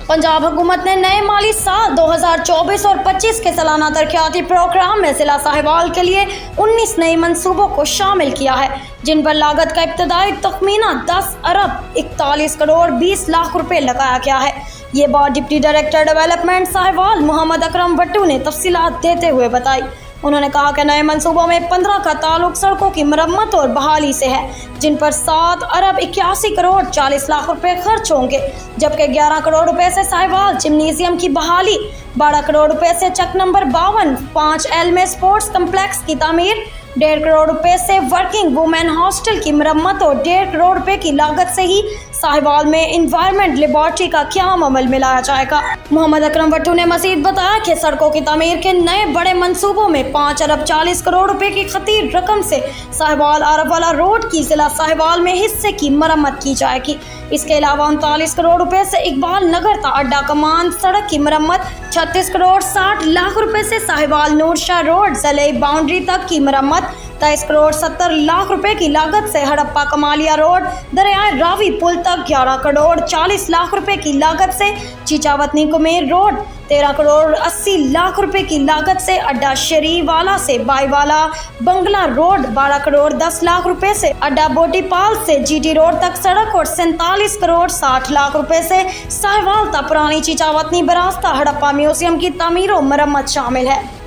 पंजाब हुकूमत ने नए माली साल 2024 और 25 के सालाना तरक्याती प्रोग्राम में जिला साहिवाल के लिए 19 नए मंसूबों को शामिल किया है, जिन पर लागत का इब्तदाई तखमीना 10 अरब 41 करोड़ 20 लाख रुपए लगाया गया है। ये बात deputy director development Sahiwal Mohammad Akram Wattoo ने तफसीलात देते हुए बताई। उन्होंने कहा कि नए मंसूबों में 15 का ताल्लुक सड़कों की मरम्मत और बहाली से है, जिन पर 7 अरब 81 करोड़ 40 लाख रुपए खर्च होंगे, जबकि 11 करोड़ रुपए से साहिवाल जिम्नेजियम की बहाली, 12 करोड़ रुपए से चक नंबर 52 5 एल में स्पोर्ट्स कम्प्लेक्स की तामीर, 1.5 करोड़ रुपए से वर्किंग वुमेन हॉस्टल की मरम्मत और 1.5 करोड़ रुपए की लागत से ही साहिवाल में इन्वायरमेंट लेबॉर्ट्री का क़याम अमल में लाया जाएगा। मोहम्मद अकरम वट्टू ने मजीद बताया कि सड़कों की तामीर के नए बड़े मंसूबों में 5 अरब 40 करोड़ रुपए की खतीर रकम से साहिवाल आरफवाला रोड की जिला साहिवाल में हिस्से की मरम्मत की जाएगी। इसके अलावा 39 करोड़ रुपए से इकबाल नगर ता अड्डा कमान सड़क की मरम्मत, 36 करोड़ 60 लाख रुपए से साहिवाल नूरशाह रोड ज़िले बाउंड्री तक की मरम्मत, 23 करोड़ 70 लाख रुपए की लागत से हड़प्पा कमालिया रोड दरियाए रावी पुल तक, 11 करोड़ 40 लाख रुपए की लागत से चीचावतनी कुमेर रोड, 13 करोड़ 80 लाख रुपए की लागत से अड्डा शरीवाला से बाईवाला बंगला रोड, 12 करोड़ 10 लाख रुपए से अड्डा बोटीपाल से जीटी रोड तक सड़क और 47 करोड़ 60 लाख रुपए से साहिवाल तक पुरानी चीचावतनी बरास्ता हड़प्पा म्यूजियम की तामीर और मरम्मत शामिल है।